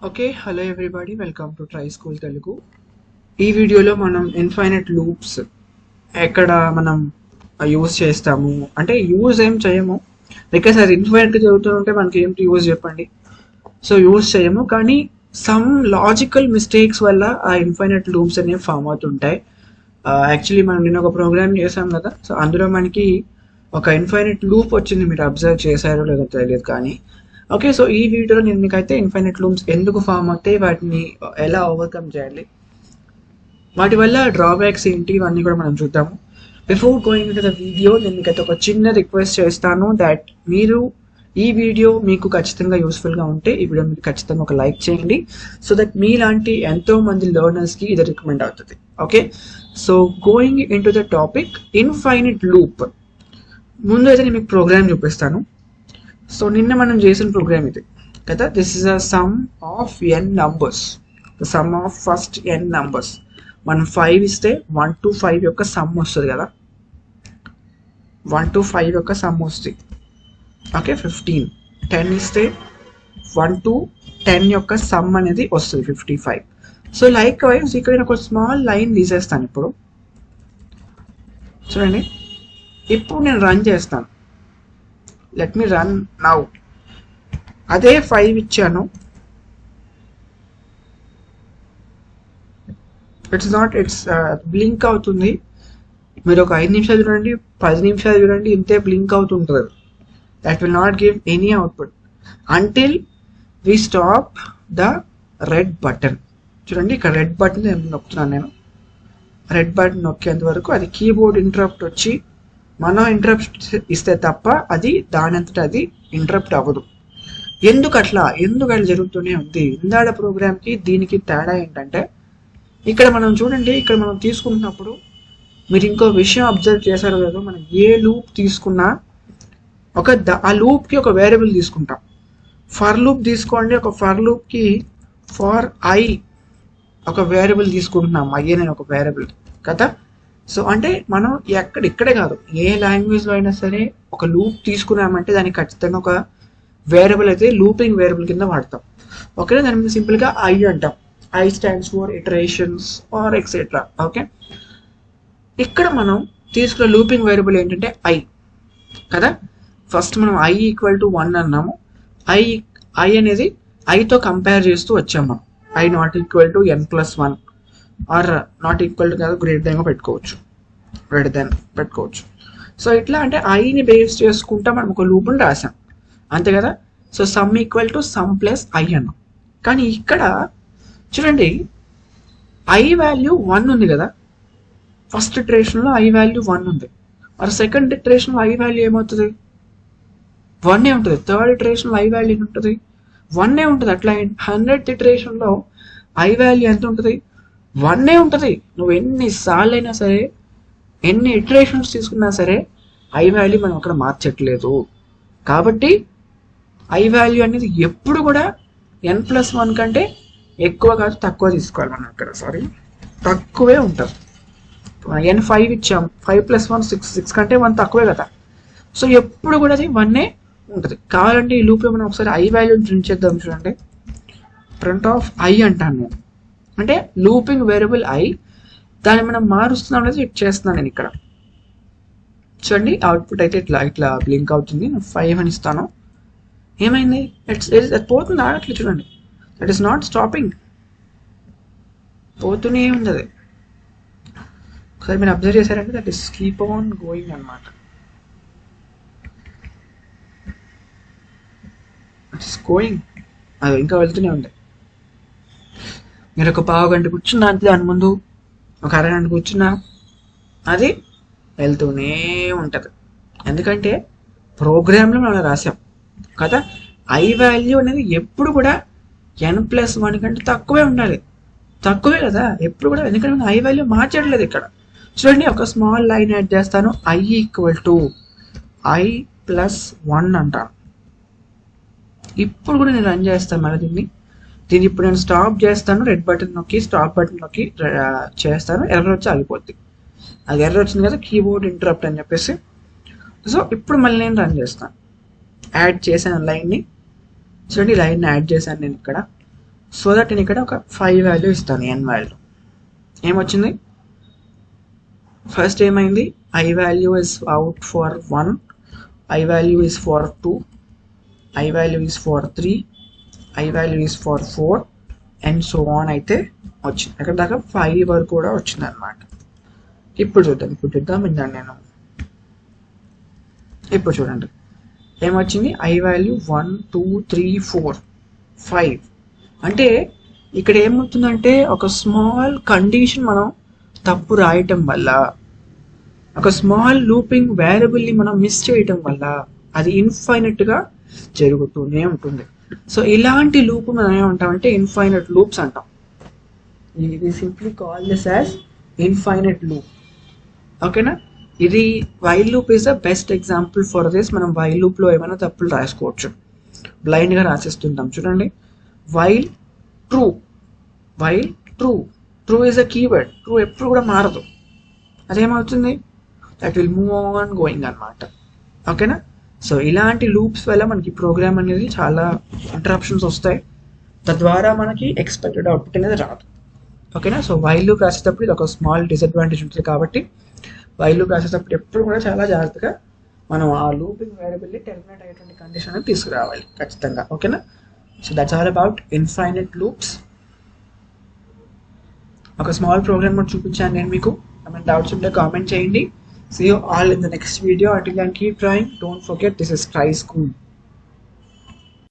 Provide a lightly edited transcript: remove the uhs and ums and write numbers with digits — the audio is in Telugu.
Okay, hello everybody, welcome to try school Telugu. ఈ వీడియోలో మనం ఇన్ఫైనైట్ లూప్స్ ఎక్కడ మనం యూజ్ చేస్తాము అంటే యూజ్ ఏం చేయము, బికాస్ అది ఇన్ఫైనైట్గా చదువుతుంటే మనకి ఏంటి యూజ్ చెప్పండి. సో యూజ్ చేయము, కానీ సమ్ లాజికల్ మిస్టేక్స్ వల్ల ఆ ఇన్ఫైనైట్ లూప్స్ అనేవి ఫామ్ అవుతుంటాయి. యాక్చువల్లీ మనం నేను ఒక ప్రోగ్రామ్ చేసాం కదా, సో అందులో మనకి ఒక ఇన్ఫైనైట్ లూప్ వచ్చింది. మీరు అబ్జర్వ్ చేశారో లేదో తెలియదు కానీ. ఓకే, సో ఈ వీడియోలో నేను మీకైతే ఇన్ఫైనైట్ లూప్స్ ఎందుకు ఫామ్ అవుతాయి, వాటిని ఎలా ఓవర్కమ్ చేయాలి, వాటి వల్ల డ్రాబ్యాక్స్ ఏంటి, ఇవన్నీ కూడా మనం చూద్దాము. Before going to the video నేను మీకైతే ఒక చిన్న రిక్వెస్ట్ చేస్తాను దట్ మీరు ఈ వీడియో మీకు ఖచ్చితంగా యూస్ఫుల్గా ఉంటే ఈ వీడియో మీకు ఖచ్చితంగా ఒక లైక్ చేయండి, సో దట్ మీలాంటి ఎంతో మంది లెర్నర్స్కి ఇది రికమెండ్ అవుతుంది. Okay, so going in to the topic infinite loop. ముందు అయితే నేను మీకు ప్రోగ్రామ్ చూపిస్తాను. సో నిన్న మనం చేసిన ప్రోగ్రామ్ ఇది కదా. This is a sum of n numbers, the sum of first n numbers. మనం 5 ఇస్తే 1 to 5 యొక్క సమ్ వస్తుంది కదా, 1 to 5 యొక్క సమ్ వస్తుంది. ఓకే, 15. 10 ఇస్తే 1 to 10 యొక్క సమ్ అనేది వస్తుంది 55. సో లైక్ వైజ్ ఇక్కడ నేను ఒక స్మాల్ లైన్ తీసేస్తాను. ఇప్పుడు చూడండి, ఇప్పుడు నేను రన్ చేస్తాను. Let me run now. అదే 5 ఇచ్చాను. ఇట్స్ బ్లింక్ అవుతుంది. మీరు ఒక 5 నిమిషాలు చూడండి, 10 నిమిషాలు చూడండి, ఇంతే బ్లింక్ అవుతుంటుంది. That will not give any output until we stop the red button. చూడండి, ఇక్కడ రెడ్ బటన్ నొక్కుతున్నాను నేను. రెడ్ బటన్ నొక్కేంత వరకు అది కీబోర్డ్ ఇంటరప్ట్ వచ్చి మనం ఇంటరప్ట్ ఇస్తే తప్ప అది దానంతట అది ఇంటరప్ట్ అవ్వదు. ఎందుకు అట్లా జరుగుతూనే ఉంది. ఇందాడ ప్రోగ్రామ్కి దీనికి తేడా ఏంటంటే, ఇక్కడ మనం చూడండి, ఇక్కడ మనం తీసుకుంటున్నప్పుడు మీరు ఇంకో విషయం అబ్జర్వ్ చేశారో లేదో, మనం ఏ లూప్ తీసుకున్నా ఆ లూప్కి ఒక వేరియబుల్ తీసుకుంటాం. ఫర్ లూప్ తీసుకోండి, ఒక ఫర్ లూప్కి ఫర్ ఐ ఒక వేరియబుల్ తీసుకుంటున్నాం, ఐ అనే ఒక వేరియబుల్ కదా. సో అంటే మనం ఇక్కడే కాదు, ఏ లాంగ్వేజ్లో అయినా సరే ఒక లూప్ తీసుకున్నామంటే దానికి ఖచ్చితంగా ఒక వేరియబుల్ అయితే లూపింగ్ వేరియబుల్ కింద వాడతాం. ఓకే, దాని మీద సింపుల్గా ఐ అంటాం. I stands for iterations or etcetera. Okay, ఇక్కడ మనం తీసుకున్న లూపింగ్ వేరియబుల్ ఏంటంటే ఐ కదా. ఫస్ట్ మనం ఐ ఈక్వల్ టు 1 అన్నాము. ఐ అనేది ఐతో కంపేర్ చేస్తూ వచ్చాము మనం. I not equal to n+1 or not equal to కాదు, గ్రేటర్ దెన్ పెట్టుకోవచ్చు, సో ఇట్లా అంటే ఐని బేస్ చేసుకుంటా మనం ఒక లూప్ని రాసాం, అంతే కదా. So sum equal to sum plus I అన్నాం. కానీ ఇక్కడ చూడండి, ఐ వాల్యూ 1 ఉంది కదా. ఫస్ట్ ఇటరేషన్లో ఐ వాల్యూ 1 ఉంది. మరి సెకండ్ ఇటరేషన్లో ఐ వాల్యూ ఏమవుతుంది? 1 ఉంటుంది. థర్డ్ ఇటరేషన్లో ఐ వాల్యూ ఉంటుంది 1 ఉంటుంది. అట్లా 100th ఇటరేషన్లో ఐ వాల్యూ ఎంత ఉంటుంది? 1 ఉంటుంది. నువ్వు ఎన్నిసార్లు అయినా సరే, ఎన్ని ఇటరేషన్స్ తీసుకున్నా సరే ఐ వాల్యూ మనం అక్కడ మార్చట్లేదు. కాబట్టి ఐ వాల్యూ అనేది ఎప్పుడు కూడా n+1 కంటే ఎక్కువ కాదు, తక్కువ తీసుకోవాలి మనం అక్కడ. తక్కువే ఉంటుంది. n5 ఇచ్చాం, 5+1 6 కంటే 1 తక్కువే కదా. సో ఎప్పుడు కూడా అది 1 ఉంటుంది. కావాలంటే ఈ లూప్లో మనం ఒకసారి ఐ వాల్యూని ప్రింట్ చేద్దాం. చూడండి, ప్రింట్ ఆఫ్ ఐ అంటాను నేను. అంటే లూపింగ్ వేరియబుల్ ఐ, దాన్ని మనం మారుస్తున్నాం అనేది చెక్ చేస్తున్నాను నేను ఇక్కడ. చూడండి, అవుట్పుట్ అయితే ఇట్లా బ్లింక్ అవుతుంది. నేను 5 అని ఇస్తాను. ఏమైంది? పోతుంది, ఆడట్లేదు. చూడండి, దట్ ఈస్ నాట్ స్టాపింగ్, పోతూనే ఉంది అది. ఒకసారి మీరు అబ్జర్వ్ చేశారంటే that is keep on going అనమాట. ఇట్ ఈస్ గోయింగ్, అది ఇంకా వెళ్తూనే ఉంది. మీరు ఒక పావు గంట కూర్చున్నా అంతే, దాని ముందు ఒక అరగంట కూర్చున్నా అది వెళ్తూనే ఉంటుంది. ఎందుకంటే ప్రోగ్రాంలో మనం రాసాం కదా, ఐ వాల్యూ అనేది ఎప్పుడు కూడా n+1 కంటే తక్కువే ఉండాలి. తక్కువే కదా ఎప్పుడు కూడా, ఎందుకంటే మనం ఐ వాల్యూ మార్చట్లేదు ఇక్కడ. చూడండి, ఒక స్మాల్ లైన్ యాడ్ చేస్తాను. ఐ ఈక్వల్ టు i+1 అంటాను. ఇప్పుడు కూడా నేను రన్ చేస్తాను మళ్ళీ దీన్ని ఇప్పుడు నేను స్టాప్ చేస్తాను. రెడ్ బటన్ నొక్కి స్టాప్ బటన్ నొక్కి చేస్తాను. ఎర్రర్ వచ్చి ఆగిపోద్ది. అది ఎర్రర్ వచ్చింది కదా, కీబోర్డ్ ఇంటరప్ట్ అని చెప్పేసి. సో ఇప్పుడు మళ్ళీ నేను రన్ చేస్తాను. యాడ్ చేశాను లైన్ని. చూడండి, లైన్ని యాడ్ చేశాను నేను ఇక్కడ. సో దట్ నేను ఇక్కడ ఒక 5 వాల్యూ ఇస్తాను, n వాల్యూ. ఏమొచ్చింది? ఫస్ట్ ఏమైంది? I value is out for 1, I value is for 2, I value is for 3, I value is for 4 and so on అయితే వచ్చింది. అక్కడ దాకా 5 వరకు కూడా వచ్చింది అనమాట. ఇప్పుడు చూద్దాం ఇందాను నేను. ఇప్పుడు చూడండి ఏమొచ్చింది? I value 1 2 3 4 5. అంటే ఇక్కడ ఏమవుతుందంటే ఒక స్మాల్ కండిషన్ మనం తప్పు రాయటం వల్ల, ఒక స్మాల్ లూపింగ్ వేరియబుల్ని మనం మిస్ చేయటం వల్ల అది ఇన్ఫైనట్గా జరుగుతూనే ఉంటుంది. సో ఇలాంటి లూప్ మనం ఏమంటామంటే ఇన్ఫైనట్ లూప్స్ అంటాం. ఇది simply call this as infinite loop. ఓకేనా? ఇది while loop is the best example for this. మనం వైల్ లూప్లో ఏమైనా తప్పులు రాసుకోవచ్చు, బ్లైండ్గా రాసేస్తుంటాం. చూడండి, while true, while true, true is a keyword. True ఎప్పుడు కూడా మారదు. అదేమవుతుంది? That will move on going అనమాట. ఓకేనా? సో ఇలాంటి లూప్స్ వల్ల మనకి ప్రోగ్రామ్ అనేది చాలా ఇంటరప్షన్స్ వస్తాయి, తద్వారా మనకి ఎక్స్పెక్టెడ్ అవుట్పుట్ అనేది రాదు. ఓకేనా? సో వైల్ లూప్ రాసేటప్పుడు ఇది ఒక స్మాల్ డిసడ్వాంటేజ్ ఉంటుంది. కాబట్టి వైల్ లూప్ రాసేటప్పుడు ఎప్పుడు కూడా చాలా జాగ్రత్తగా మనం ఆ లూపింగ్ వేరియబుల్ని టెర్మినేట్ అయ్యేటువంటి కండిషన్ అనేది తీసుకురావాలి ఖచ్చితంగా. ఓకేనా? So that's all about infinite loops. ఒక స్మాల్ ప్రోగ్రామ్ కూడా చూపించాను నేను మీకు. ఏమైనా డౌట్స్ ఉంటే కామెంట్ చేయండి. See you all in the next video. Until then, keep trying. Don't forget, this is Try School.